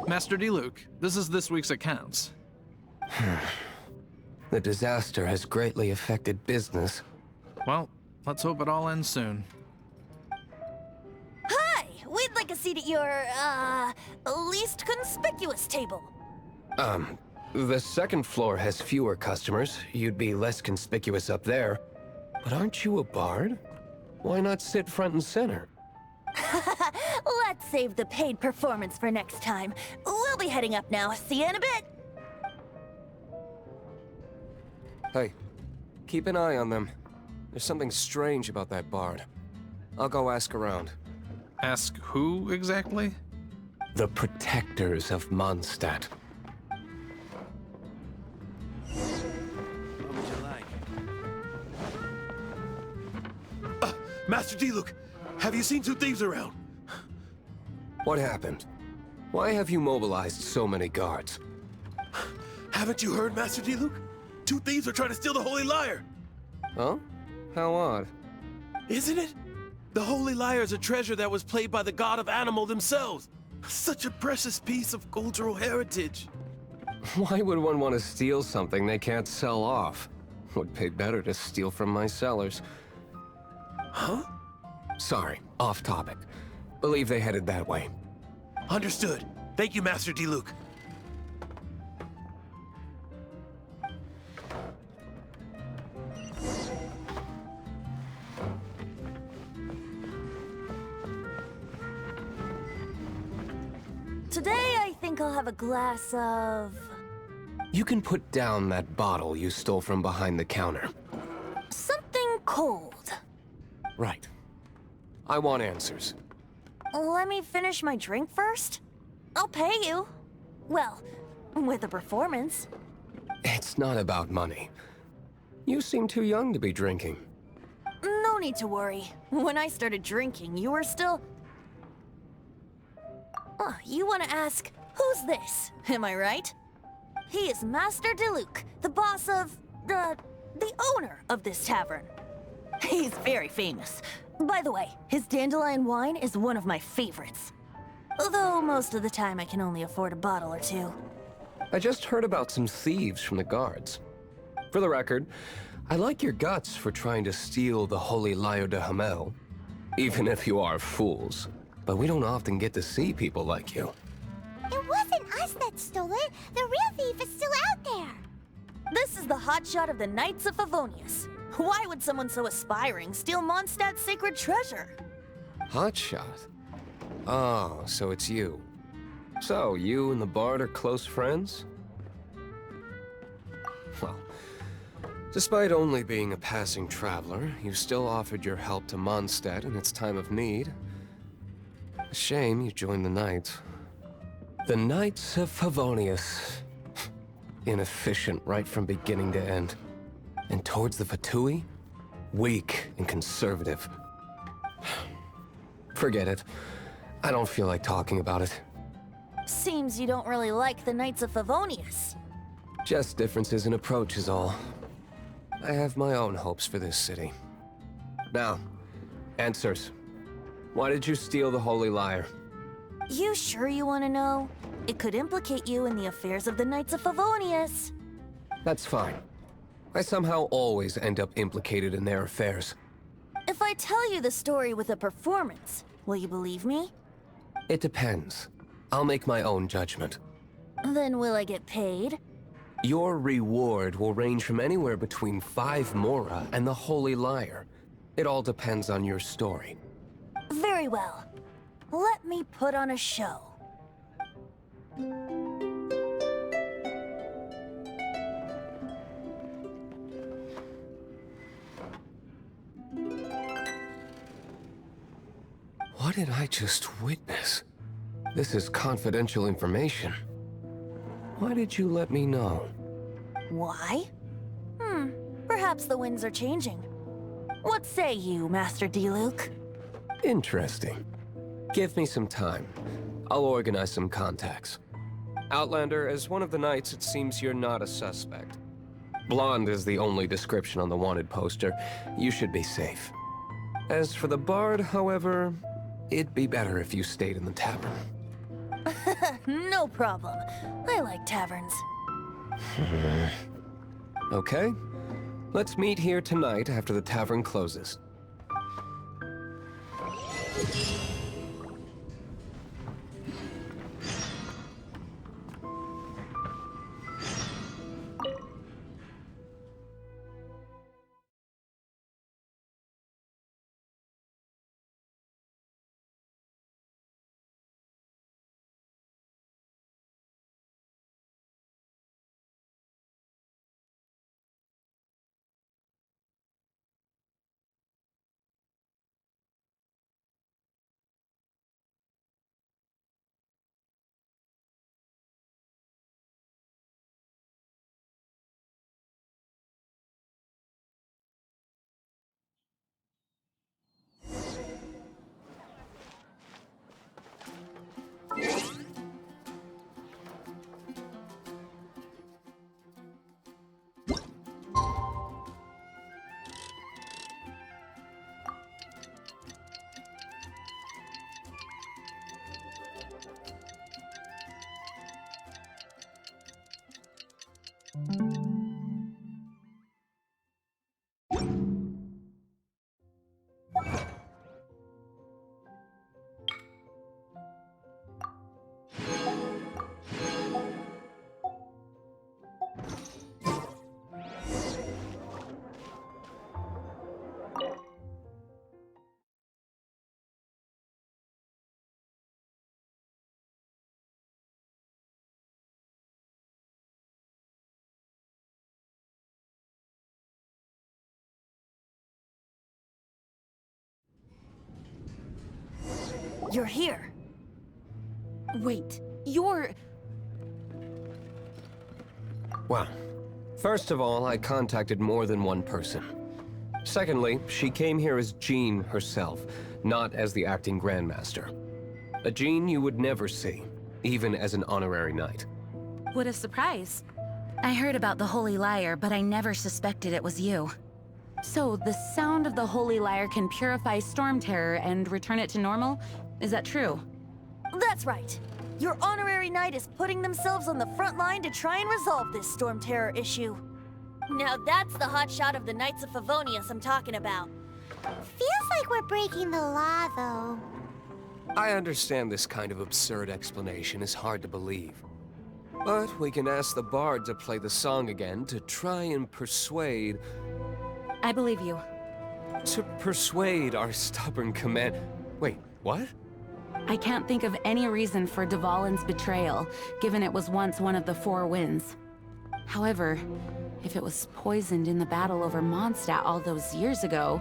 Master Diluc, this is this week's accounts. The disaster has greatly affected business. Well, let's hope it all ends soon. Hi! We'd like a seat at your, least conspicuous table. The second floor has fewer customers. You'd be less conspicuous up there. But aren't you a bard? Why not sit front and center? Let's save the paid performance for next time. We'll be heading up now. See you in a bit. Hey, keep an eye on them. There's something strange about that bard. I'll go ask around. Ask who exactly? The protectors of Mondstadt. What would you like? Master Diluc, have you seen two thieves around? What happened? Why have you mobilized so many guards? Haven't you heard, Master Diluc? Two thieves are trying to steal the Holy Lyre. Huh? How odd. Isn't it? The Holy Lyre is a treasure that was played by the god of animal themselves. Such a precious piece of cultural heritage. Why would one want to steal something they can't sell off? Would pay better to steal from my sellers. Huh? Sorry, off topic. Believe they headed that way. Understood. Thank you, Master Diluc. Today, I think I'll have a glass of... You can put down that bottle you stole from behind the counter. something cold. Right. I want answers. Let me finish my drink first. I'll pay you. Well, with a performance. It's not about money. You seem too young to be drinking. No need to worry. When I started drinking, you were still... Oh, you want to ask, who's this? Am I right? He is Master Diluc, the boss of... the owner of this tavern. He's very famous. By the way, his dandelion wine is one of my favorites. Although most of the time I can only afford a bottle or two. I just heard about some thieves from the guards. For the record, I like your guts for trying to steal the Holy Lyre de Hamel. Even if you are fools. But we don't often get to see people like you. It wasn't us that stole it. The real thief is still out there. This is the hotshot of the Knights of Favonius. Why would someone so aspiring steal Mondstadt's sacred treasure? Hotshot? Oh, so it's you. So, you and the Bard are close friends? Well, despite only being a passing traveler, you still offered your help to Mondstadt in its time of need. A shame you joined the Knights. The Knights of Favonius. Inefficient right from beginning to end. And towards the Fatui, weak and conservative. Forget it. I don't feel like talking about it. Seems you don't really like the Knights of Favonius. Just differences in approach is all. I have my own hopes for this city. Now, answers. Why did you steal the Holy Lyre? You sure you want to know? It could implicate you in the affairs of the Knights of Favonius. That's fine. I somehow always end up implicated in their affairs. If I tell you the story with a performance, will you believe me? It depends. I'll make my own judgment. Then will I get paid? Your reward will range from anywhere between 5 Mora and the Holy Lyre. It all depends on your story. Very well. Let me put on a show. What did I just witness? This is confidential information. Why did you let me know? Why? Perhaps the winds are changing. What say you, Master Diluc? Interesting. Give me some time. I'll organize some contacts. Outlander, as one of the knights, it seems you're not a suspect. Blonde is the only description on the wanted poster. You should be safe. As for the Bard, however, it'd be better if you stayed in the tavern. No problem. I like taverns. Okay. Let's meet here tonight after the tavern closes. You're here. Wait, you're... Well, first of all, I contacted more than one person. Secondly, she came here as Jean herself, not as the acting Grandmaster. A Jean you would never see, even as an honorary knight. What a surprise. I heard about the Holy Lyre, but I never suspected it was you. So, the sound of the Holy Lyre can purify Storm Terror and return it to normal? Is that true? That's right. Your honorary knight is putting themselves on the front line to try and resolve this Storm Terror issue. Now that's the hotshot of the Knights of Favonius I'm talking about. Feels like we're breaking the law, though. I understand this kind of absurd explanation is hard to believe. But we can ask the bard to play the song again to try and persuade... I believe you. To persuade our stubborn command... Wait, what? I can't think of any reason for Dvalin's betrayal, given it was once one of the Four Winds. However, if it was poisoned in the battle over Mondstadt all those years ago,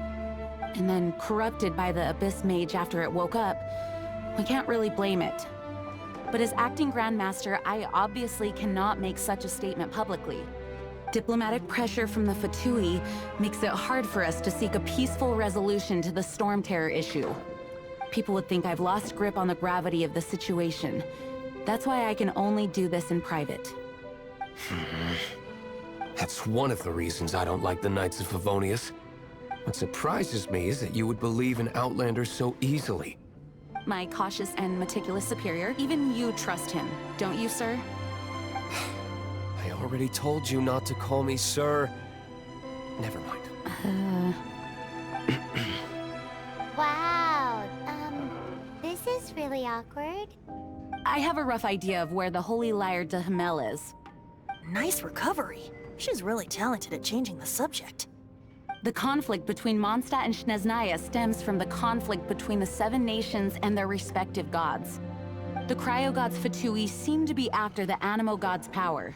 and then corrupted by the Abyss Mage after it woke up, we can't really blame it. But as acting Grandmaster, I obviously cannot make such a statement publicly. Diplomatic pressure from the Fatui makes it hard for us to seek a peaceful resolution to the Storm Terror issue. People would think I've lost grip on the gravity of the situation. That's why I can only do this in private. That's one of the reasons I don't like the Knights of Favonius. What surprises me is that you would believe in Outlanders so easily. My cautious and meticulous superior, even you trust him, don't you, sir? I already told you not to call me sir. Never mind. Wow, this is really awkward. I have a rough idea of where the Holy Lyre de Hamel is. Nice recovery. She's really talented at changing the subject. The conflict between Mondstadt and Snezhnaya stems from the conflict between the Seven Nations and their respective gods. The Cryo-gods Fatui seem to be after the Animo god's power.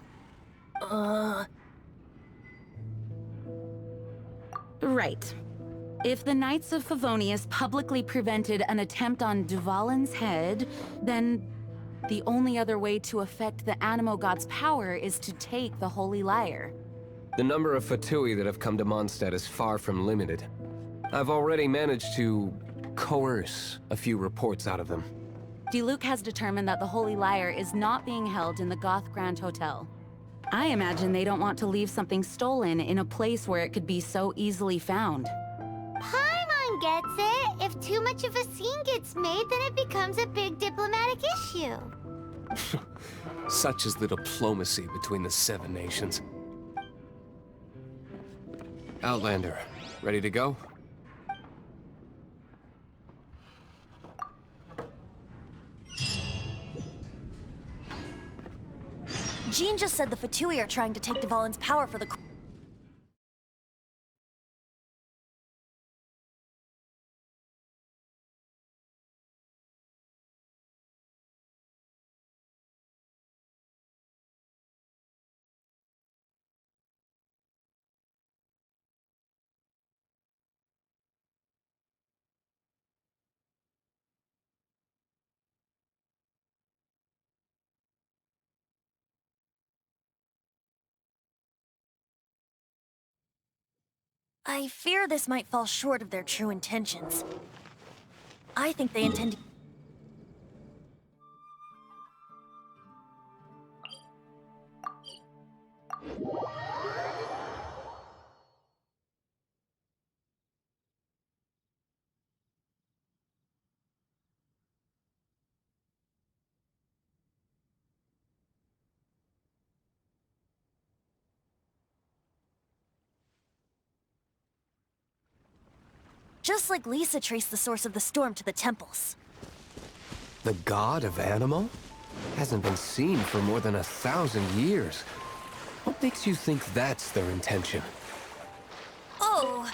Right. If the Knights of Favonius publicly prevented an attempt on Dvalin's head, then the only other way to affect the Animo god's power is to take the Holy Lyre. The number of Fatui that have come to Mondstadt is far from limited. I've already managed to coerce a few reports out of them. Diluc has determined that the Holy Lyre is not being held in the Goth Grand Hotel. I imagine they don't want to leave something stolen in a place where it could be so easily found. Paimon gets it. If too much of a scene gets made, then it becomes a big diplomatic issue. Such is the diplomacy between the Seven Nations. Outlander, ready to go? Jean just said the Fatui are trying to take Dvalin's power for the... I fear this might fall short of their true intentions. I think they intend to... Just like Lisa traced the source of the storm to the temples. The god of Animal? Hasn't been seen for more than 1,000 years. What makes you think that's their intention? Oh...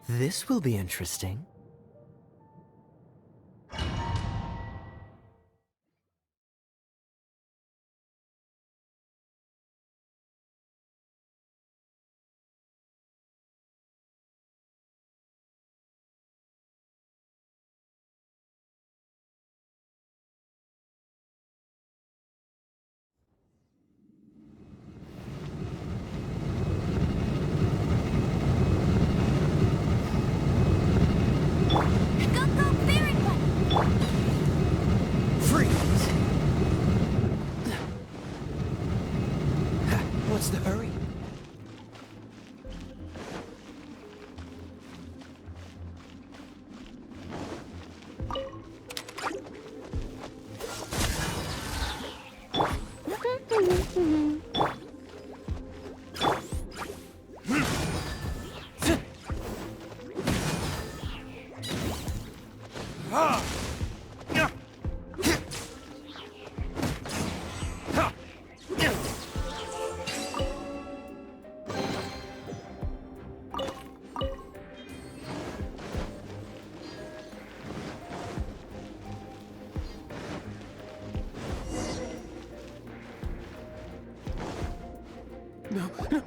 This will be interesting. Go, fairy button! Freeze! What's the hurry?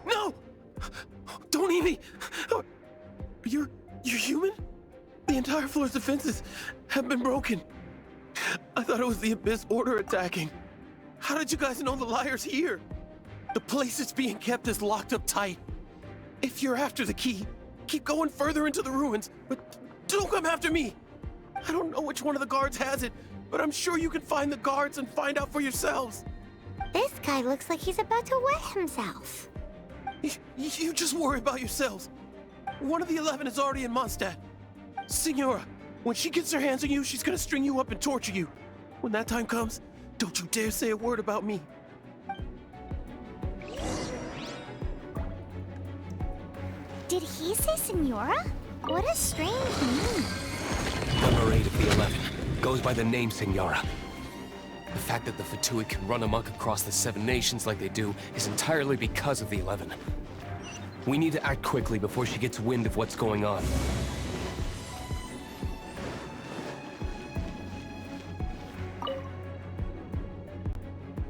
No! Don't eat me! You're human? The entire floor's defenses have been broken. I thought it was the Abyss Order attacking. How did you guys know the liar's here? The place it's being kept is locked up tight. If you're after the key, keep going further into the ruins, but don't come after me. I don't know which one of the guards has it, but I'm sure you can find the guards and find out for yourselves. This guy looks like he's about to wet himself. You just worry about yourselves. One of the 11 is already in Mondstadt. Signora, when she gets her hands on you, she's gonna string you up and torture you. When that time comes, don't you dare say a word about me. Did he say Senora? What a strange name. Number 8 of the 11 goes by the name Signora. The fact that the Fatui can run amok across the Seven Nations like they do is entirely because of the 11. We need to act quickly before she gets wind of what's going on.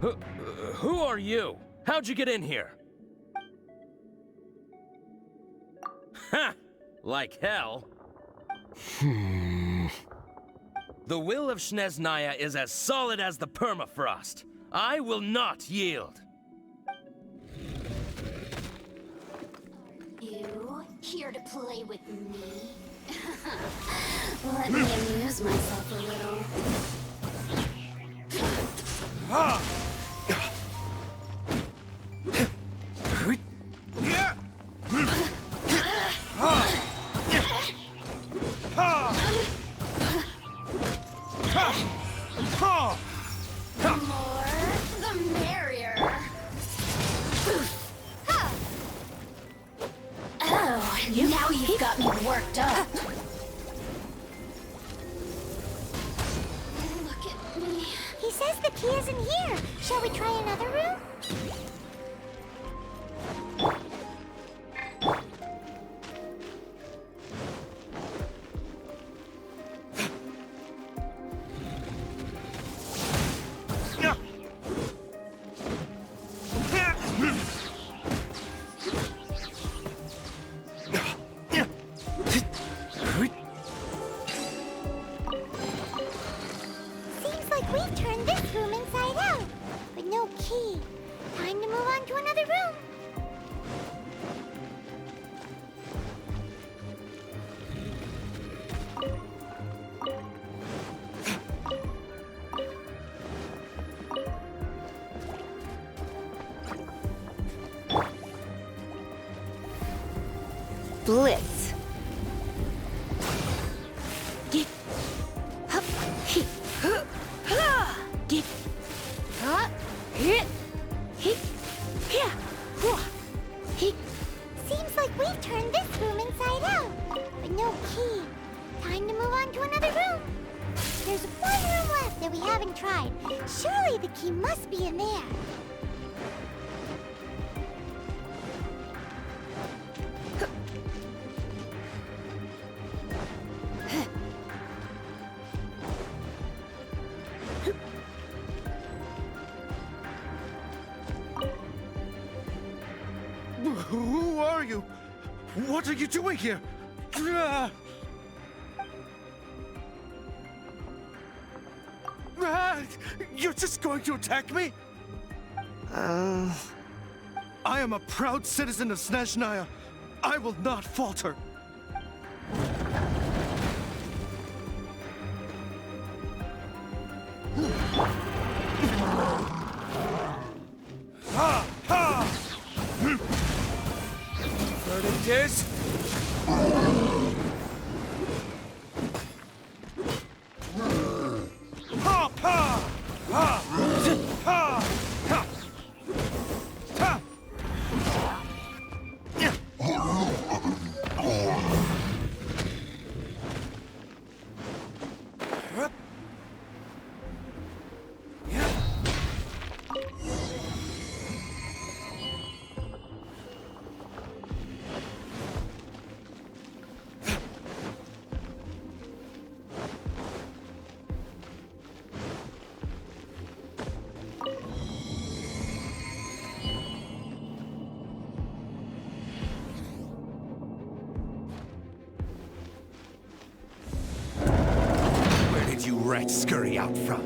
Who are you? How'd you get in here? Ha! Like hell. The will of Snezhnaya is as solid as the permafrost. I will not yield. You here to play with me? Let me amuse myself a little. The more, the merrier. Oh, now you've got me worked up. Look at me. He says the key isn't here. Shall we try another room? Seems like we've turned this room inside out, but no key. Time to move on to another room. Blitz. Get. Hup. Hit. Ha. Get. Huh. Hit. Hit. Yeah. Whoa. Hit. Seems like we've turned this room inside out, but no key. Time to move on to another room. There's one room left that we haven't tried. Surely the key must be in there. Who are you? What are you doing here? Ah! Ah! You're just going to attack me? I am a proud citizen of Snezhnaya. I will not falter. Ha! Ha! Verdict is... Ha! Ha! Ha! Ha! Ha! Ha! Where did you rats scurry out from?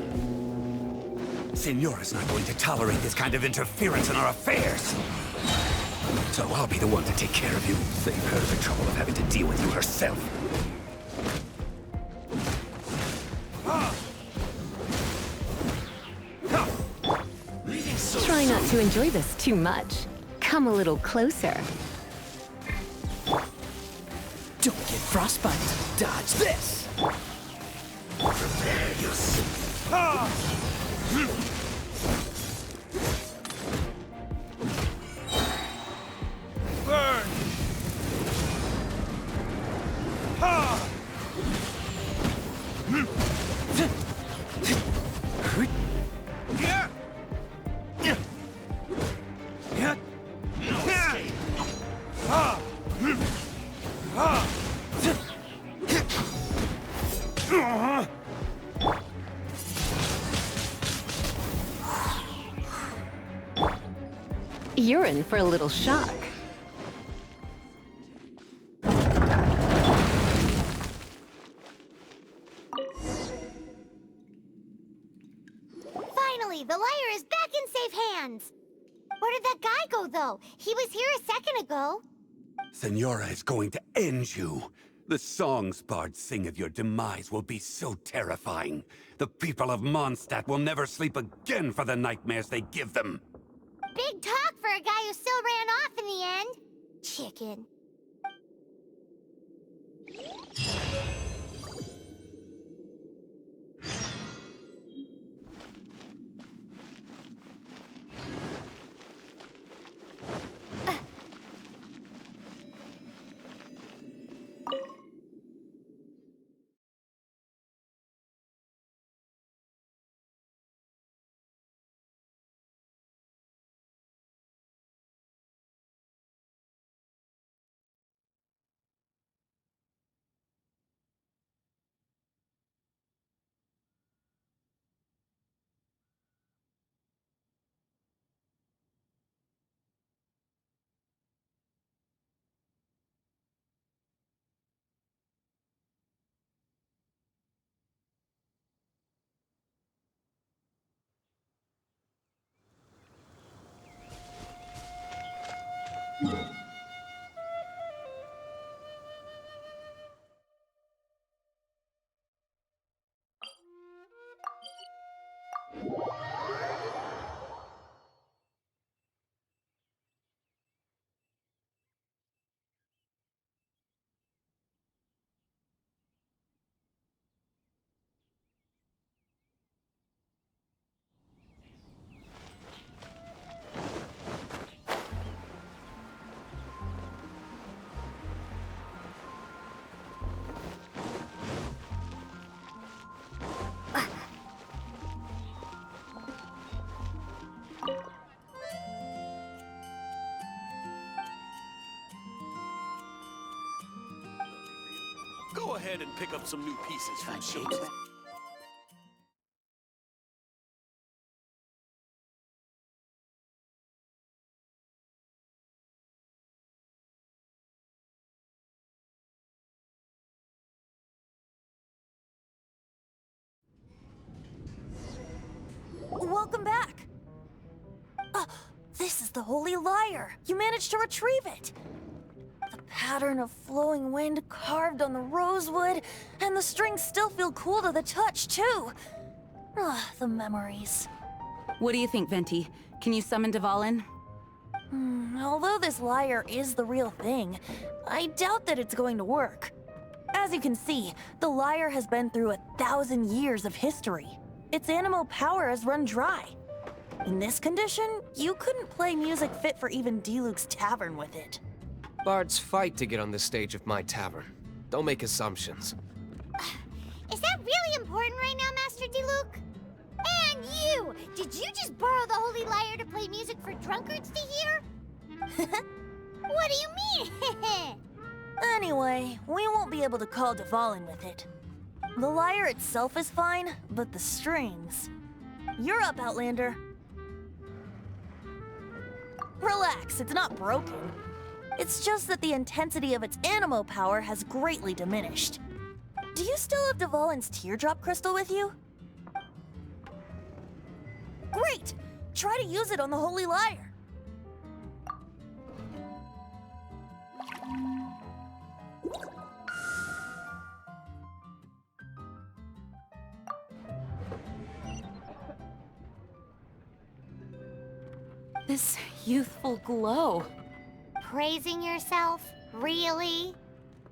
Senora's not going to tolerate this kind of interference in our affairs. So I'll be the one to take care of you. Save her the trouble of having to deal with you herself. Try not to enjoy this too much. Come a little closer. Don't get frostbite. Dodge this. Prepare yourself. Burn! Ha! Yeah! Yeah! Yeah! Yeah! Ha! Ha! You're in for a little shock. Finally, the liar is back in safe hands. Where did that guy go, though? He was here a second ago. Senora is going to end you. The songs bards sing of your demise will be so terrifying. The people of Mondstadt will never sleep again for the nightmares they give them. Big talk for a guy who still ran off in the end. Chicken. Go ahead and pick up some new pieces from Shoot. Welcome back. This is the Holy Lyre. You managed to retrieve it. The pattern of flowing wind carved on the rosewood, and the strings still feel cool to the touch, too. The memories. What do you think, Venti? Can you summon Dvalin? Although this lyre is the real thing, I doubt that it's going to work. As you can see, the lyre has been through 1,000 years of history. Its animal power has run dry. In this condition, you couldn't play music fit for even Diluc's tavern with it. Bards fight to get on the stage of my tavern. Don't make assumptions. Is that really important right now, Master Diluc? And you! Did you just borrow the Holy Lyre to play music for drunkards to hear? What do you mean? Anyway, we won't be able to call Dvalin with it. The lyre itself is fine, but the strings... You're up, Outlander. Relax, it's not broken. It's just that the intensity of its animo power has greatly diminished. Do you still have Dvalin's teardrop crystal with you? Great! Try to use it on the Holy Lyre. This youthful glow. Praising yourself? Really?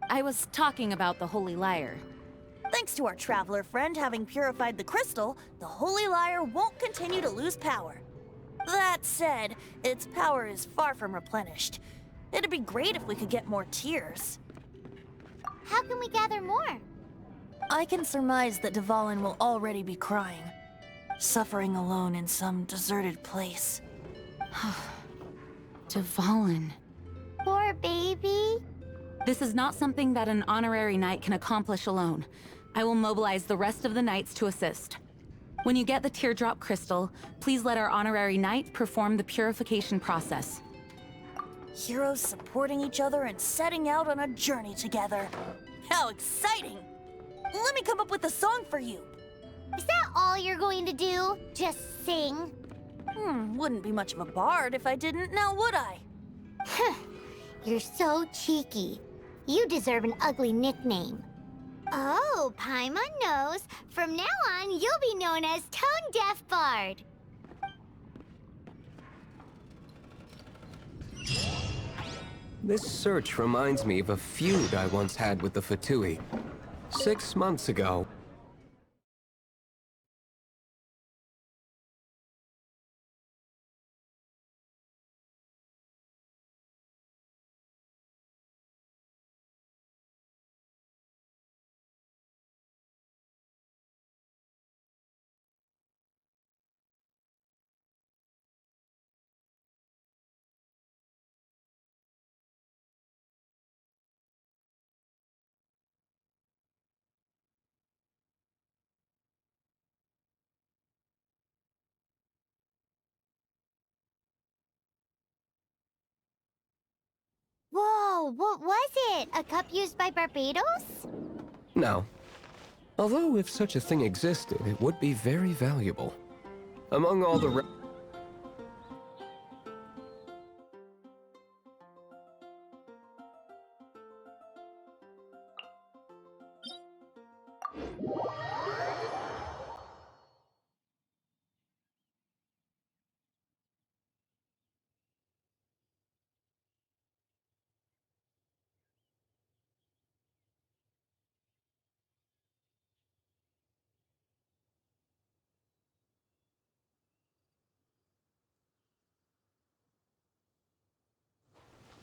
I was talking about the Holy Lyre. Thanks to our traveler friend having purified the crystal, the Holy Lyre won't continue to lose power. That said, its power is far from replenished. It'd be great if we could get more tears. How can we gather more? I can surmise that Dvalin will already be crying, suffering alone in some deserted place. Dvalin. Poor baby. This is not something that an honorary knight can accomplish alone. I will mobilize the rest of the knights to assist. When you get the teardrop crystal, please let our honorary knight perform the purification process. Heroes supporting each other and setting out on a journey together. How exciting! Let me come up with a song for you. Is that all you're going to do? Just sing? Wouldn't be much of a bard if I didn't, now would I? You're so cheeky. You deserve an ugly nickname. Oh, Paimon knows. From now on, you'll be known as Tone Deaf Bard. This search reminds me of a feud I once had with the Fatui. 6 months ago. Whoa, what was it? A cup used by Barbados? No. Although if such a thing existed, it would be very valuable. Among all the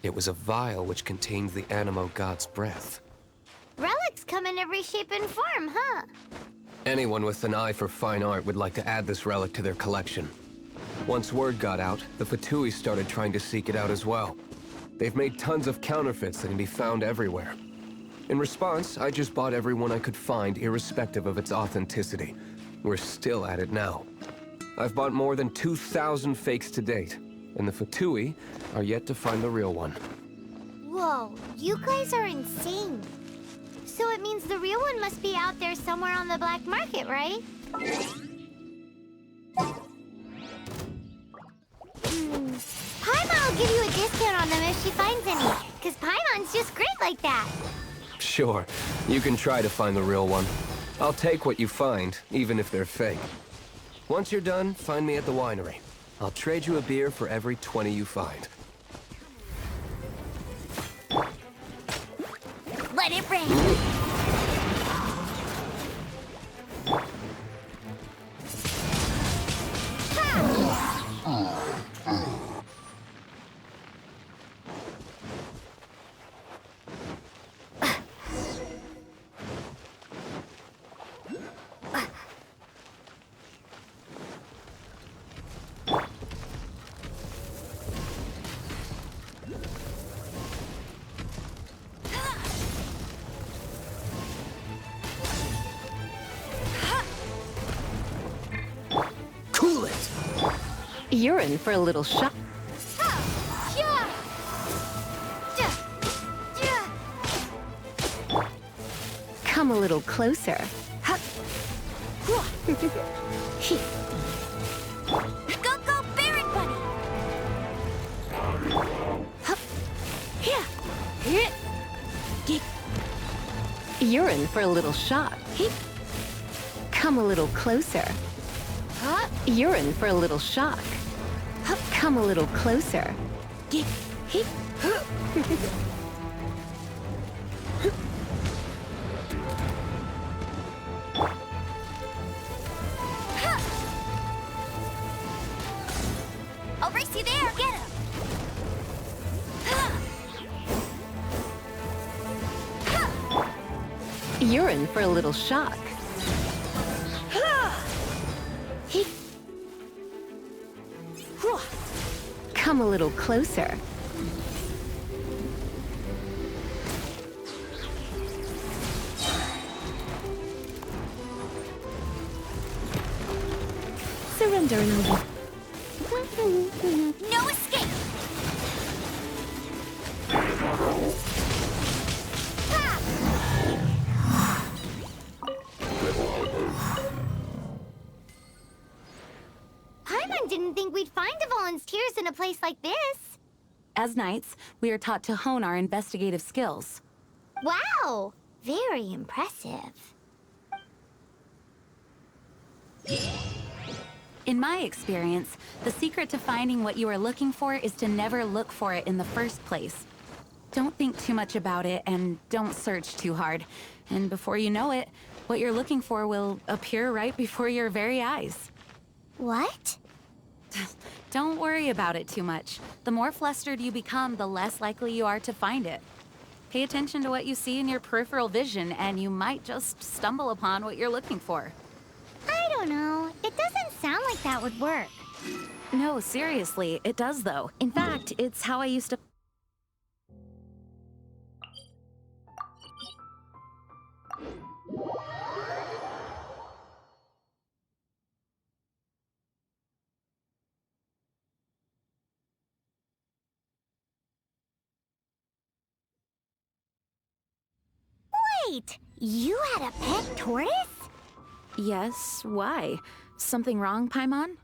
It was a vial which contained the Animo god's breath. Relics come in every shape and form, huh? Anyone with an eye for fine art would like to add this relic to their collection. Once word got out, the Fatui started trying to seek it out as well. They've made tons of counterfeits that can be found everywhere. In response, I just bought every one I could find, irrespective of its authenticity. We're still at it now. I've bought more than 2,000 fakes to date, and the Fatui are yet to find the real one. Whoa, you guys are insane. So it means the real one must be out there somewhere on the black market, right? Paimon will give you a discount on them if she finds any, because Paimon's just great like that. Sure, you can try to find the real one. I'll take what you find, even if they're fake. Once you're done, find me at the winery. I'll trade you a beer for every 20 you find. Let it rain. You're in for a little shock. Come a little closer. Go, go, Barret Bunny! You're in for a little shock. Come a little closer. You're in for a little shock. Come a little closer. I'll race you there! Get him! You're in for a little shock. Come a little closer. Surrender and I'll No escape! Paimon didn't think we'd find the volunteers in a place like this. As knights, we are taught to hone our investigative skills. Wow! Very impressive. In my experience, the secret to finding what you are looking for is to never look for it in the first place. Don't think too much about it and don't search too hard. And before you know it, what you're looking for will appear right before your very eyes. What? Don't worry about it too much. The more flustered you become, the less likely you are to find it. Pay attention to what you see in your peripheral vision, and you might just stumble upon what you're looking for. I don't know. It doesn't sound like that would work. No, seriously, it does though. In fact, it's how I used to... Wait! You had a pet tortoise? Yes, why? Something wrong, Paimon?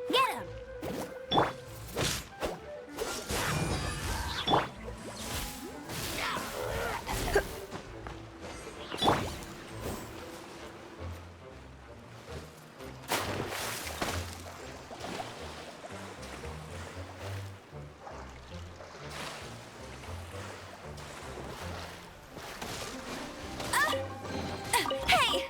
Get him! Hey!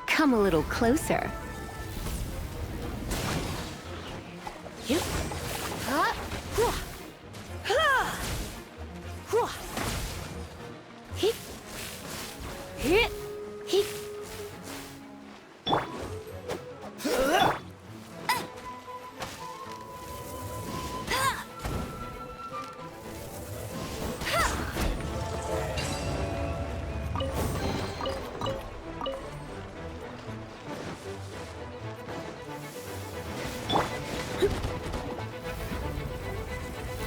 Come a little closer.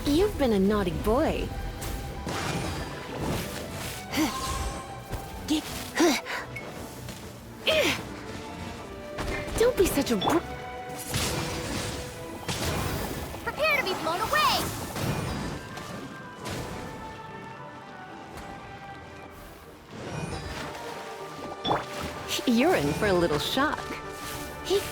You've been a naughty boy. Don't be such a Prepare to be blown away! You're in for a little shock. Get him!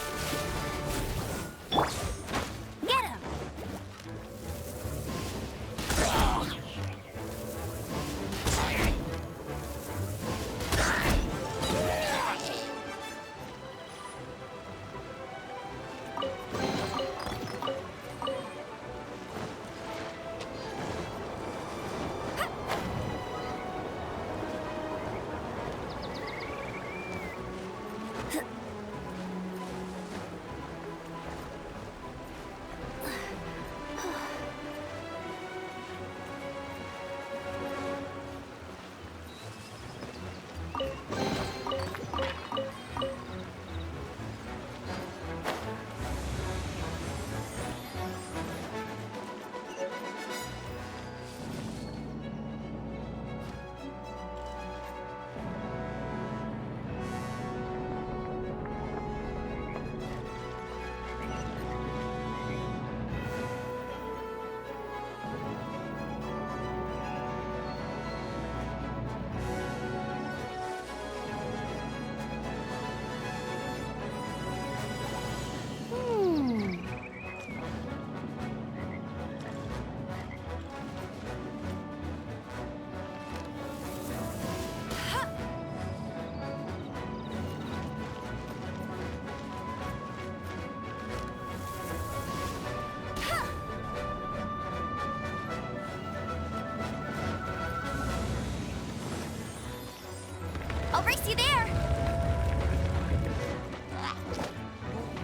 brace you there.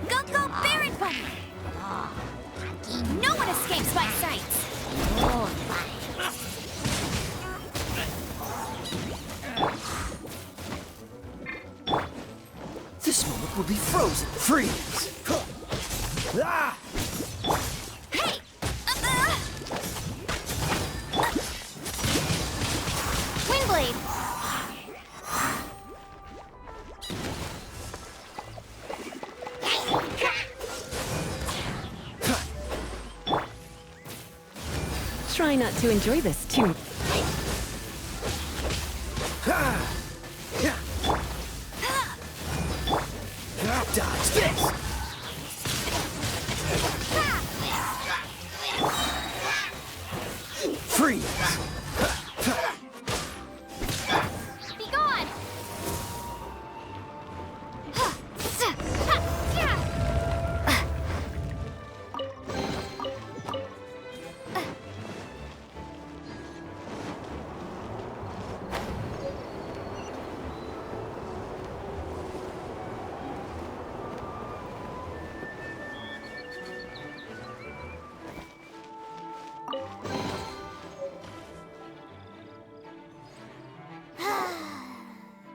Go, go, Baron Bunny! No one escapes my sights! This moment will be frozen. Freeze! Ah! Hey! Windblade! Try not to enjoy this too. Dodge this! Freeze! Be gone!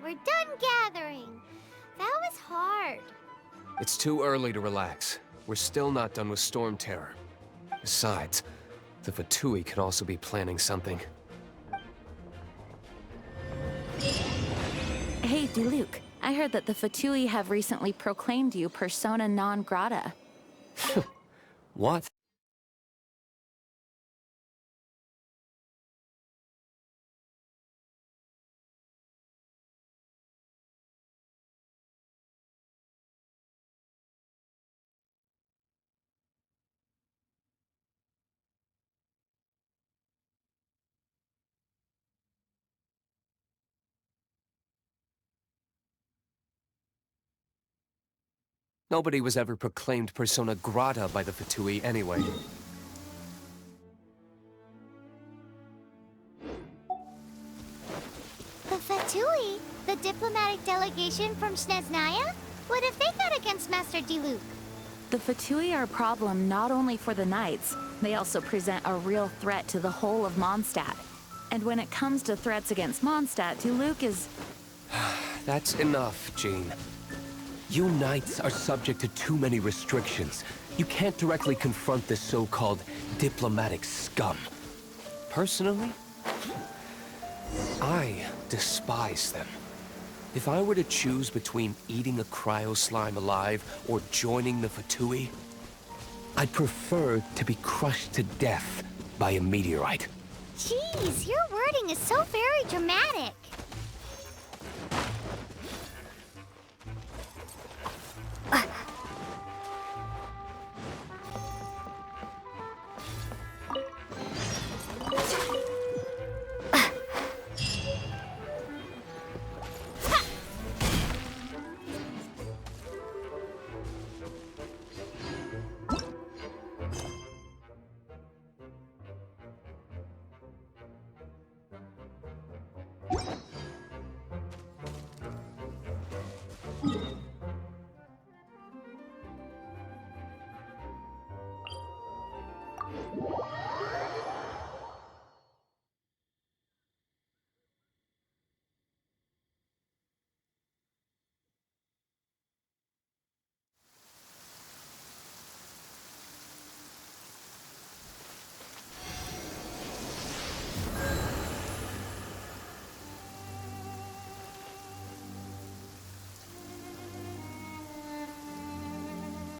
We're done gathering. That was hard. It's too early to relax. We're still not done with Storm Terror. Besides, the Fatui could also be planning something. Hey, Diluc. I heard that the Fatui have recently proclaimed you persona non grata. What? Nobody was ever proclaimed persona grata by the Fatui anyway. The Fatui? The diplomatic delegation from Snezhnaya? What have they got against Master Diluc? The Fatui are a problem not only for the Knights, they also present a real threat to the whole of Mondstadt. And when it comes to threats against Mondstadt, Diluc is... That's enough, Jean. You Knights are subject to too many restrictions. You can't directly confront this so-called diplomatic scum. Personally, I despise them. If I were to choose between eating a cryo slime alive or joining the Fatui, I'd prefer to be crushed to death by a meteorite. Jeez, your wording is so very dramatic.